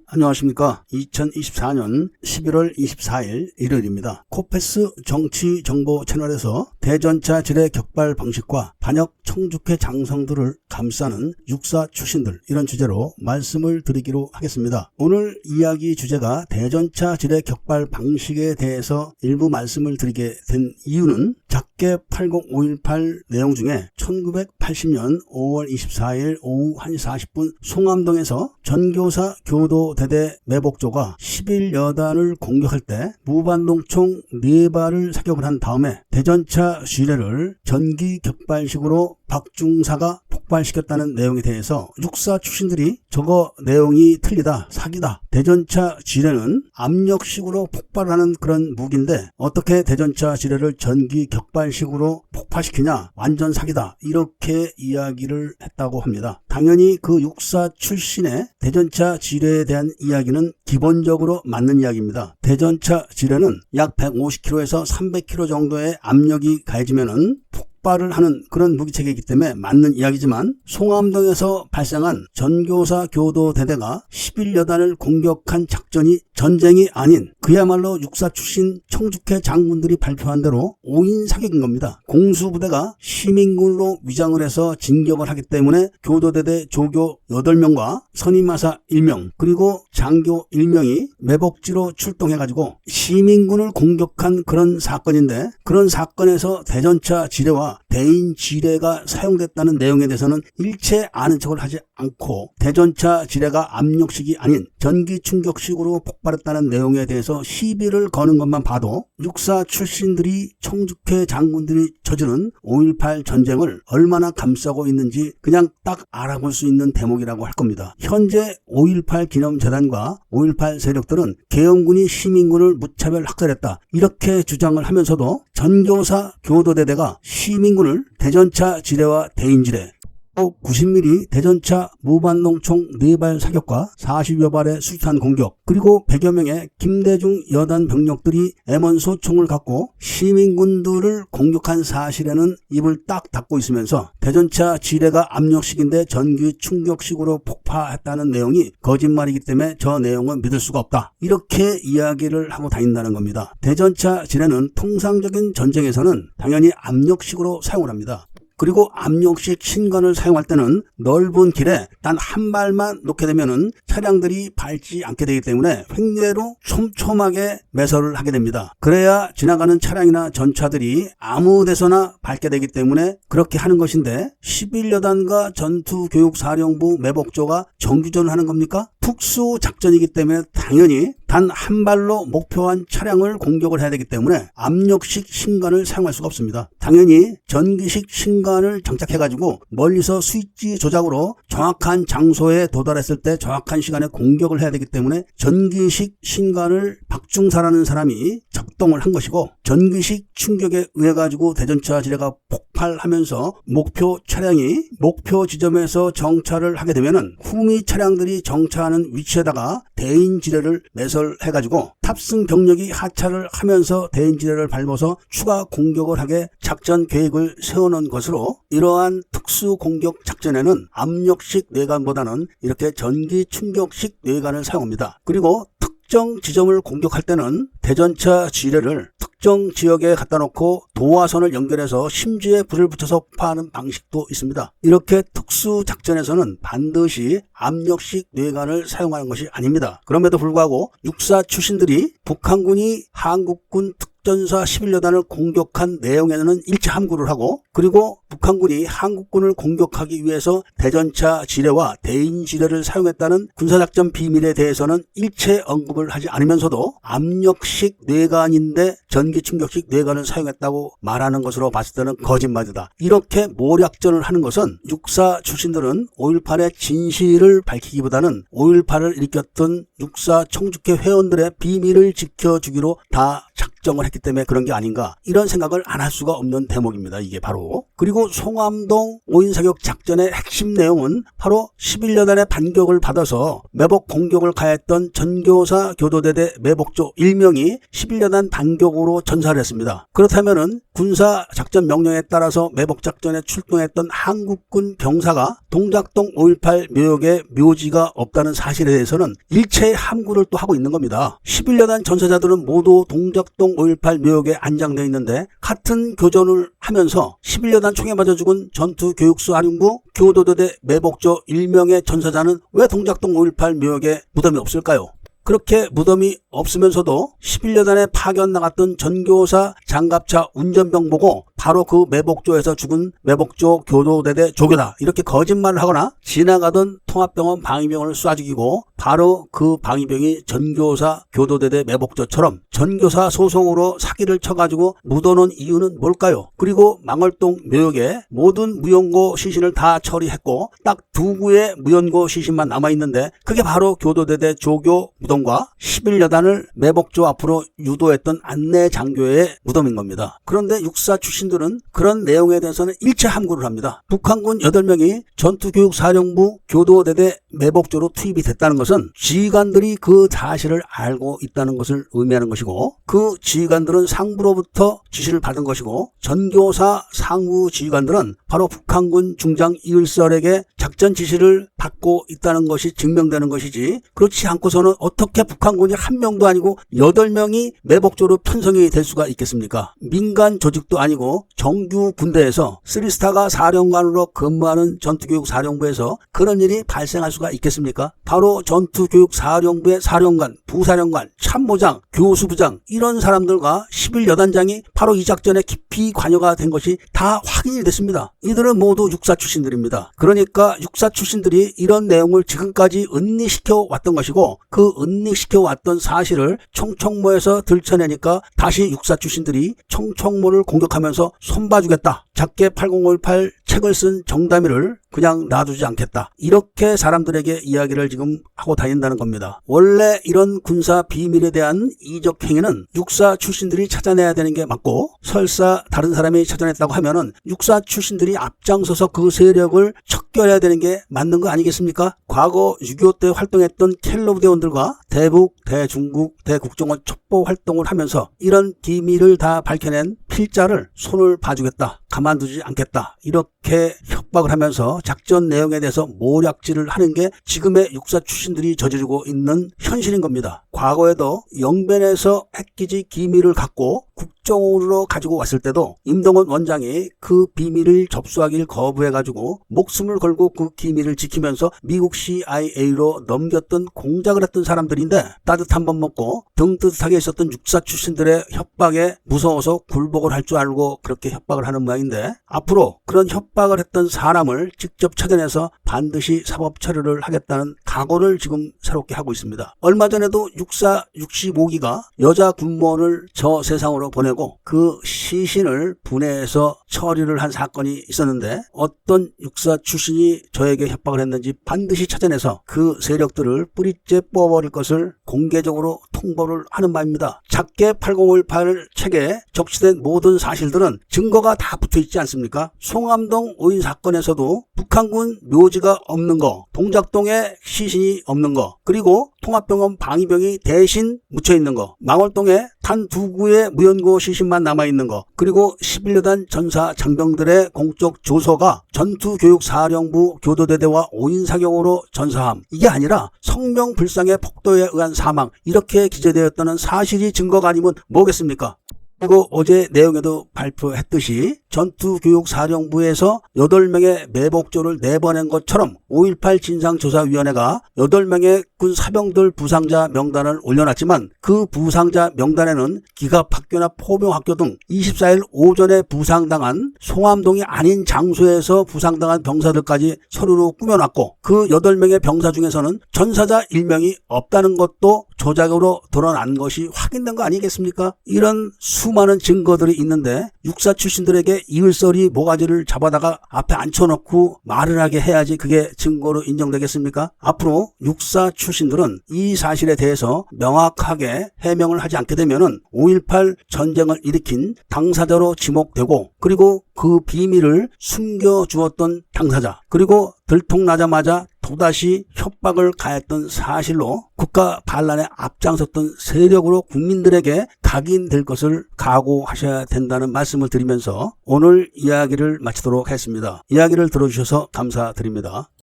안녕하십니까. 2024년 11월 24일 일요일입니다. 코페스 정치정보 채널에서 대전차 지뢰 격발 방식과 반역 청주회 장성들을 감싸는 육사 출신들, 이런 주제로 말씀을 드리기로 하겠습니다. 오늘 이야기 주제가 대전차 지뢰 격발 방식에 대해서 일부 말씀을 드리게 된 이유는 작게 80518 내용 중에 1980년 5월 24일 오후 1시 40분 송암동에서 전교사 교도대대 매복조가 11여단을 공격할 때 무반동총 4발을 사격을 한 다음에 대전차 지뢰를 전기 격발식으로 박중사가 폭발시켰다는 내용에 대해서 육사 출신들이 저거 내용이 틀리다, 사기다, 대전차 지뢰는 압력식으로 폭발하는 그런 무기인데 어떻게 대전차 지뢰를 전기 격발식으로 폭발시키냐, 완전 사기다, 이렇게 이야기를 했다고 합니다. 당연히 그 육사 출신의 대전차 지뢰에 대한 이야기는 기본적으로 맞는 이야기입니다. 대전차 지뢰는 약 150km에서 300km 정도의 압력이 가해지면은 폭발을 하는 그런 무기체계이기 때문에 맞는 이야기지만, 송암동에서 발생한 전교사 교도대대가 11여단을 공격한 작전이 전쟁이 아닌 그야말로 육사 출신 청주회 장군들이 발표한 대로 5인 사격인 겁니다. 공수부대가 시민군으로 위장을 해서 진격을 하기 때문에 교도대대 조교 8명과 선임마사 1명 그리고 장교 1명이 매복지로 출동해가지고 시민군을 공격한 그런 사건인데, 그런 사건에서 대전차 지뢰와 대인 지뢰가 사용됐다는 내용에 대해서는 일체 아는 척을 하지 않고 대전차 지뢰가 압력식이 아닌 전기 충격식으로 폭발했다는 내용에 대해서 시비를 거는 것만 봐도 육사 출신들이 청주회 장군들이 저지른 5.18 전쟁을 얼마나 감싸고 있는지 그냥 딱 알아볼 수 있는 대목이라고 할 겁니다. 현재 5.18 기념재단과 5.18 세력들은 계엄군이 시민군을 무차별 학살했다, 이렇게 주장을 하면서도 전교사 교도대대가 시민군을 대전차 지뢰와 대인지뢰, 또 90mm 대전차 무반동총 4발 사격과 40여 발의 수류탄 공격, 그리고 100여 명의 김대중 여단 병력들이 M1 총을 갖고 시민군들을 공격한 사실에는 입을 딱 닫고 있으면서 대전차 지뢰가 압력식인데 전기 충격식으로 폭파했다는 내용이 거짓말이기 때문에 저 내용은 믿을 수가 없다, 이렇게 이야기를 하고 다닌다는 겁니다. 대전차 지뢰는 통상적인 전쟁에서는 당연히 압력식으로 사용을 합니다. 그리고 압력식 신관을 사용할 때는 넓은 길에 단 한 발만 놓게 되면은 차량들이 밟지 않게 되기 때문에 횡례로 촘촘하게 매설을 하게 됩니다. 그래야 지나가는 차량이나 전차들이 아무 데서나 밟게 되기 때문에 그렇게 하는 것인데, 11여단과 전투교육사령부 매복조가 정규전을 하는 겁니까? 특수작전이기 때문에 당연히 단 한 발로 목표한 차량을 공격을 해야 되기 때문에 압력식 신관을 사용할 수가 없습니다. 당연히 전기식 신관을 장착해가지고 멀리서 스위치 조작으로 정확한 장소에 도달했을 때 정확한 시간에 공격을 해야 되기 때문에 전기식 신관을 박중사라는 사람이 작동을 한 것이고, 전기식 충격에 의해 가지고 대전차 지뢰가 폭발하면서 목표 차량이 목표 지점에서 정차를 하게 되면은 후미 차량들이 정차하는 위치에다가 대인 지뢰를 매설해가지고 탑승 병력이 하차를 하면서 대인 지뢰를 밟아서 추가 공격을 하게 작전 계획을 세워놓은 것으로, 이러한 특수 공격 작전에는 압력식 뇌관보다는 이렇게 전기 충격식 뇌관을 사용합니다. 그리고 특정 지점을 공격할 때는 대전차 지뢰를 특정 지역에 갖다 놓고 도화선을 연결해서 심지에 불을 붙여서 폭파하는 방식도 있습니다. 이렇게 특수 작전에서는 반드시 압력식 뇌관을 사용하는 것이 아닙니다. 그럼에도 불구하고 육사 출신들이 북한군이 한국군 전사 11여단을 공격한 내용에는 일체 함구를 하고, 그리고 북한군이 한국군을 공격하기 위해서 대전차 지뢰와 대인 지뢰를 사용했다는 군사작전 비밀에 대해서는 일체 언급을 하지 않으면서도 압력식 뇌관인데 전기충격식 뇌관을 사용했다고 말하는 것으로 봤을 때는 거짓말이다, 이렇게 모략전을 하는 것은 육사 출신들은 5.18의 진실을 밝히기보다는 5.18을 일으켰던 육사 청주회 회원들의 비밀을 지켜주기로 다 작전 작정을 했기 때문에 그런 게 아닌가, 이런 생각을 안 할 수가 없는 대목입니다. 이게 바로. 그리고 송암동 오인사격 작전의 핵심 내용은 바로 11여단의 반격을 받아서 매복 공격을 가했던 전교사 교도대대 매복조 1명이 11여단 반격으로 전사를 했습니다. 그렇다면은 군사 작전 명령에 따라서 매복 작전에 출동했던 한국군 병사가 동작동 5.18 묘역에 묘지가 없다는 사실에 대해서는 일체의 함구를 또 하고 있는 겁니다. 11여단 전사자들은 모두 동작동 5.18 묘역에 안장되어 있는데, 같은 교전을 하면서 11여단 총에 맞아 죽은 전투교육사령부 교도대대 매복조 1명의 전사자는 왜 동작동 5.18 묘역에 무덤이 없을까요? 그렇게 무덤이 없으면서도 11여단에 파견 나갔던 전교사 장갑차 운전병 보고 바로 그 매복조에서 죽은 매복조 교도대대 조교다, 이렇게 거짓말을 하거나 지나가던 통합병원 방위병을 쏴 죽이고 바로 그 방위병이 전교사 교도대대 매복조처럼 전교사 소송으로 사기를 쳐가지고 묻어놓은 이유는 뭘까요? 그리고 망월동 묘역에 모든 무연고 시신을 다 처리했고 딱 2구의 무연고 시신만 남아있는데, 그게 바로 교도대대 조교 무덤과 11여단을 매복조 앞으로 유도했던 안내 장교의 무덤인 겁니다. 그런데 육사 출신들은 그런 내용에 대해서는 일체 함구를 합니다. 북한군 8명이 전투교육사령부 교도대대 매복조로 투입이 됐다는 것은 지휘관들이 그 사실을 알고 있다는 것을 의미하는 것이고, 그 지휘관들은 상부로부터 지시를 받은 것이고, 전교사 상부 지휘관들은 바로 북한군 중장 이을설에게 작전 지시를 받고 있다는 것이 증명되는 것이지, 그렇지 않고서는 어떻게 북한군이 한 명도 아니고 8명이 매복조로 편성이 될 수가 있겠습니까? 민간 조직도 아니고 정규 군대에서 3스타가 사령관으로 근무하는 전투교육사령부에서 그런 일이 발생할 수가 있겠습니까? 바로 전투교육사령부의 사령관, 부사령관, 참모장, 교수부장, 이런 사람들과 11여단장이 바로 이 작전에 깊이 관여가 된 것이 다 확인이 됐습니다. 이들은 모두 육사 출신들입니다. 그러니까 육사 출신들이 이런 내용을 지금까지 은닉시켜 왔던 것이고, 그 은닉시켜 왔던 사실을 청청모에서 들춰내니까 다시 육사 출신들이 청청모를 공격하면서 손봐주겠다, 작게 8058 책을 쓴 정다미를 그냥 놔두지 않겠다, 이렇게 사람들에게 이야기를 지금 하고 다닌다는 겁니다. 원래 이런 군사 비밀에 대한 이적 행위는 육사 출신들이 찾아내야 되는 게 맞고, 설사 다른 사람이 찾아냈다고 하면은 육사 출신들이 앞장서서 그 세력을 척결해야 되는 게 맞는 거 아니겠습니까? 과거 6.25 때 활동했던 켈러 부대원들과 대북, 대중국, 대국정원 첩보 활동을 하면서 이런 비밀을 다 밝혀낸 필자를 손을 봐주겠다, 가만두지 않겠다, 이렇게 협박을 하면서 작전 내용에 대해서 모략질을 하는 게 지금의 육사 출신들이 저지르고 있는 현실인 겁니다. 과거에도 영변에서 핵기지 기밀을 갖고 국정원으로 가지고 왔을 때도 임동원 원장이 그 비밀을 접수하길 거부해가지고 목숨을 걸고 그 기밀을 지키면서 미국 CIA로 넘겼던 공작을 했던 사람들인데, 따뜻한 밥 먹고 등 뜨뜻하게 있었던 육사 출신들의 협박에 무서워서 굴복을 할 줄 알고 그렇게 협박을 하는 모양인데, 앞으로 그런 협박을 했던 사람을 직접 찾아내서 반드시 사법 처리를 하겠다는 각오를 지금 새롭게 하고 있습니다. 얼마 전에도 육사 65기가 여자 군무원을 저 세상으로 보내고 그 시신을 분해해서 처리를 한 사건이 있었는데, 어떤 육사 출신이 저에게 협박을 했는지 반드시 찾아내서 그 세력들을 뿌리째 뽑아버릴 것을 공개적으로 통보를 하는 바입니다. 작게 8058 책에 적시된 모든 사실들은 증거가 다 붙어있지 않습니까? 송암동 오인 사건에서도 북한군 묘지가 없는 거, 동작동에 시신이 없는 거, 그리고 통합병원 방위병이 대신 묻혀있는 거, 망월동에 단 2구의 무연고 시신만 남아있는 거, 그리고 11여단 전사 장병들의 공적 조서가 전투교육사령부 교도대대와 오인사격으로 전사함, 이게 아니라 성명불상의 폭도에 의한 사망, 이렇게 기재되었다는 사실이 증거가 아니면 뭐겠습니까? 그리고 어제 내용에도 발표했듯이 전투교육사령부에서 8명의 매복조를 내보낸 것처럼 5.18 진상조사위원회가 8명의 군 사병들 부상자 명단을 올려놨지만, 그 부상자 명단에는 기갑학교나 포병학교 등 24일 오전에 부상당한 송암동이 아닌 장소에서 부상당한 병사들까지 서류로 꾸며놨고, 그 8명의 병사 중에서는 전사자 1명이 없다는 것도 조작으로 드러난 것이 확인된 거 아니겠습니까? 이런 수많은 증거들이 있는데 육사 출신들에게 이을서리 모가지를 잡아다가 앞에 앉혀놓고 말을 하게 해야지 그게 증거로 인정되겠습니까? 앞으로 육사 출신 출신들은 이 사실에 대해서 명확하게 해명을 하지 않게 되면은 5.18 전쟁을 일으킨 당사자로 지목되고, 그리고 그 비밀을 숨겨주었던 당사자, 그리고 들통나자마자 또다시 협박을 가했던 사실로 국가 반란에 앞장섰던 세력으로 국민들에게 각인될 것을 각오하셔야 된다는 말씀을 드리면서 오늘 이야기를 마치도록 하겠습니다. 이야기를 들어주셔서 감사드립니다.